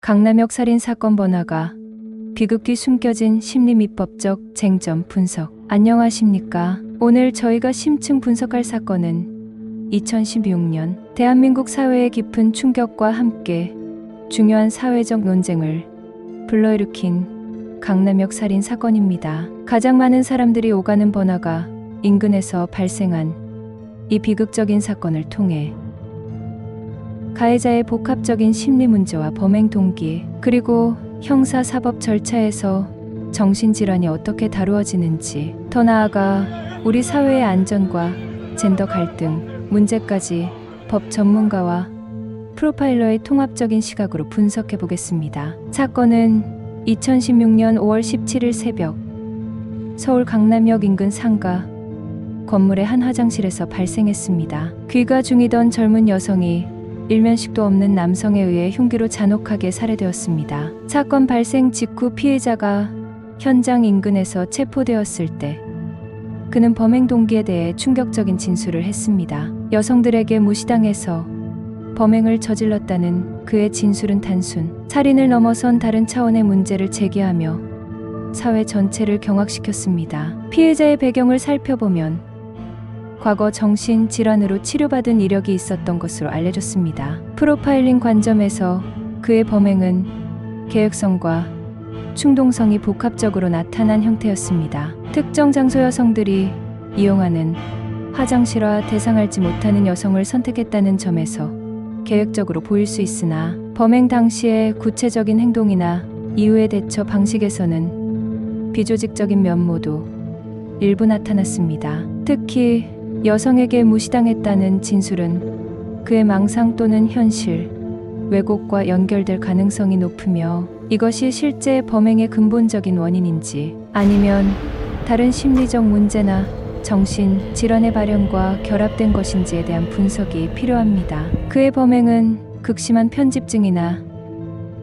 강남역 살인 사건 번화가, 비극기 숨겨진 심리 및 법적 쟁점 분석. 안녕하십니까? 오늘 저희가 심층 분석할 사건은 2016년 대한민국 사회의 깊은 충격과 함께 중요한 사회적 논쟁을 불러일으킨 강남역 살인 사건입니다. 가장 많은 사람들이 오가는 번화가 인근에서 발생한 이 비극적인 사건을 통해 가해자의 복합적인 심리 문제와 범행 동기, 그리고 형사 사법 절차에서 정신질환이 어떻게 다루어지는지, 더 나아가 우리 사회의 안전과 젠더 갈등 문제까지 법 전문가와 프로파일러의 통합적인 시각으로 분석해 보겠습니다. 사건은 2016년 5월 17일 새벽 서울 강남역 인근 상가 건물의 한 화장실에서 발생했습니다. 귀가 중이던 젊은 여성이 일면식도 없는 남성에 의해 흉기로 잔혹하게 살해되었습니다. 사건 발생 직후 피해자가 현장 인근에서 체포되었을 때 그는 범행 동기에 대해 충격적인 진술을 했습니다. 여성들에게 무시당해서 범행을 저질렀다는 그의 진술은 단순 살인을 넘어선 다른 차원의 문제를 제기하며 사회 전체를 경악시켰습니다. 피해자의 배경을 살펴보면 과거 정신질환으로 치료받은 이력이 있었던 것으로 알려졌습니다. 프로파일링 관점에서 그의 범행은 계획성과 충동성이 복합적으로 나타난 형태였습니다. 특정 장소 여성들이 이용하는 화장실과 대상알지 못하는 여성을 선택했다는 점에서 계획적으로 보일 수 있으나 범행 당시의 구체적인 행동이나 이후의 대처 방식에서는 비조직적인 면모도 일부 나타났습니다. 특히 여성에게 무시당했다는 진술은 그의 망상 또는 현실, 왜곡과 연결될 가능성이 높으며 이것이 실제 범행의 근본적인 원인인지 아니면 다른 심리적 문제나 정신질환의 발현과 결합된 것인지에 대한 분석이 필요합니다. 그의 범행은 극심한 편집증이나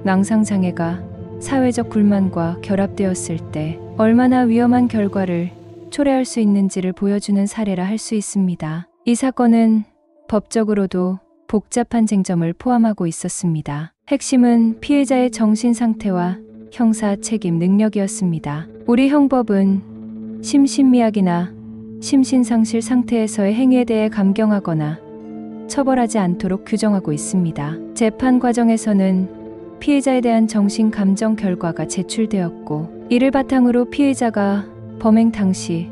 망상장애가 사회적 불만과 결합되었을 때 얼마나 위험한 결과를 초래할 수 있는지를 보여주는 사례라 할 수 있습니다. 이 사건은 법적으로도 복잡한 쟁점을 포함하고 있었습니다. 핵심은 피해자의 정신 상태와 형사 책임 능력이었습니다. 우리 형법은 심신미약이나 심신상실 상태에서의 행위에 대해 감경하거나 처벌하지 않도록 규정하고 있습니다. 재판 과정에서는 피해자에 대한 정신 감정 결과가 제출되었고, 이를 바탕으로 피해자가 범행 당시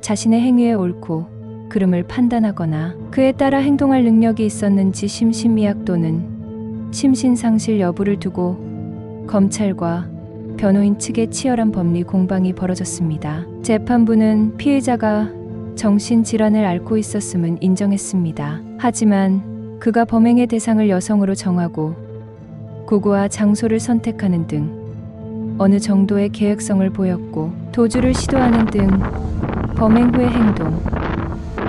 자신의 행위의 옳고 그름을 판단하거나 그에 따라 행동할 능력이 있었는지 심신미약 또는 심신상실 여부를 두고 검찰과 변호인 측의 치열한 법리 공방이 벌어졌습니다. 재판부는 피해자가 정신질환을 앓고 있었음은 인정했습니다. 하지만 그가 범행의 대상을 여성으로 정하고 구구와 장소를 선택하는 등 어느 정도의 계획성을 보였고 도주를 시도하는 등 범행 후의 행동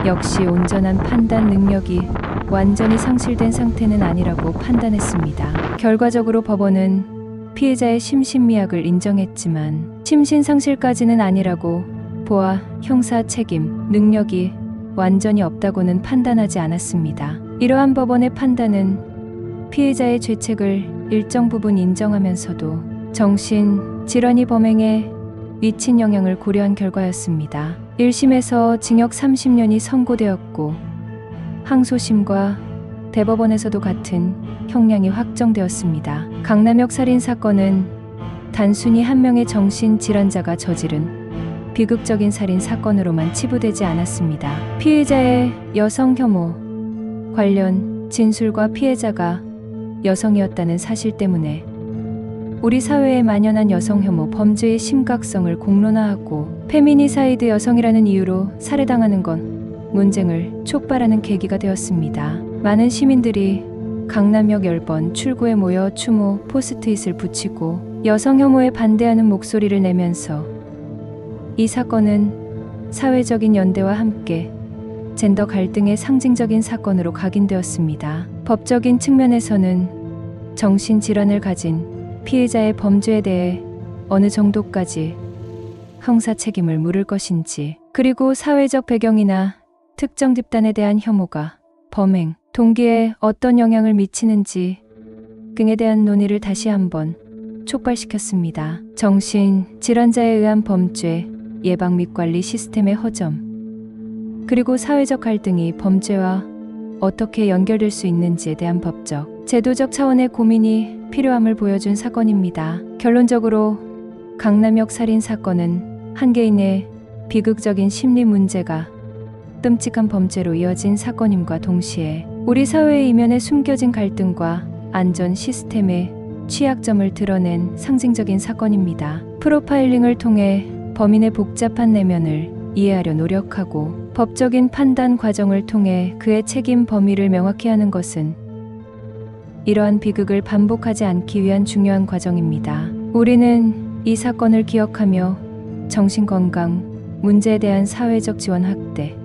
역시 온전한 판단 능력이 완전히 상실된 상태는 아니라고 판단했습니다. 결과적으로 법원은 피해자의 심신미약을 인정했지만 심신상실까지는 아니라고 보아 형사 책임 능력이 완전히 없다고는 판단하지 않았습니다. 이러한 법원의 판단은 피해자의 죄책을 일정 부분 인정하면서도 정신질환이 범행에 미친 영향을 고려한 결과였습니다. 1심에서 징역 30년이 선고되었고 항소심과 대법원에서도 같은 형량이 확정되었습니다. 강남역 살인 사건은 단순히 한 명의 정신질환자가 저지른 비극적인 살인 사건으로만 치부되지 않았습니다. 피해자의 여성 혐오 관련 진술과 피해자가 여성이었다는 사실 때문에 우리 사회에 만연한 여성 혐오 범죄의 심각성을 공론화하고 페미니사이드 여성이라는 이유로 살해당하는 건 논쟁을 촉발하는 계기가 되었습니다. 많은 시민들이 강남역 10번 출구에 모여 추모 포스트잇을 붙이고 여성 혐오에 반대하는 목소리를 내면서 이 사건은 사회적인 연대와 함께 젠더 갈등의 상징적인 사건으로 각인되었습니다. 법적인 측면에서는 정신질환을 가진 피해자의 범죄에 대해 어느 정도까지 형사 책임을 물을 것인지, 그리고 사회적 배경이나 특정 집단에 대한 혐오가 범행 동기에 어떤 영향을 미치는지 불합격에 대한 논의를 다시 한번 촉발시켰습니다. 정신 질환자에 의한 범죄 예방 및 관리 시스템의 허점, 그리고 사회적 갈등이 범죄와 어떻게 연결될 수 있는지에 대한 법적, 제도적 차원의 고민이 필요함을 보여준 사건입니다. 결론적으로 강남역 살인 사건은 한 개인의 비극적인 심리 문제가 끔찍한 범죄로 이어진 사건임과 동시에 우리 사회의 이면에 숨겨진 갈등과 안전 시스템의 취약점을 드러낸 상징적인 사건입니다. 프로파일링을 통해 범인의 복잡한 내면을 이해하려 노력하고 법적인 판단 과정을 통해 그의 책임 범위를 명확히 하는 것은 이러한 비극을 반복하지 않기 위한 중요한 과정입니다. 우리는 이 사건을 기억하며 정신건강 문제에 대한 사회적 지원 확대,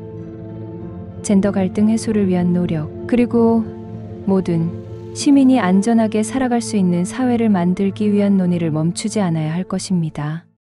젠더 갈등 해소를 위한 노력, 그리고 모든 시민이 안전하게 살아갈 수 있는 사회를 만들기 위한 논의를 멈추지 않아야 할 것입니다.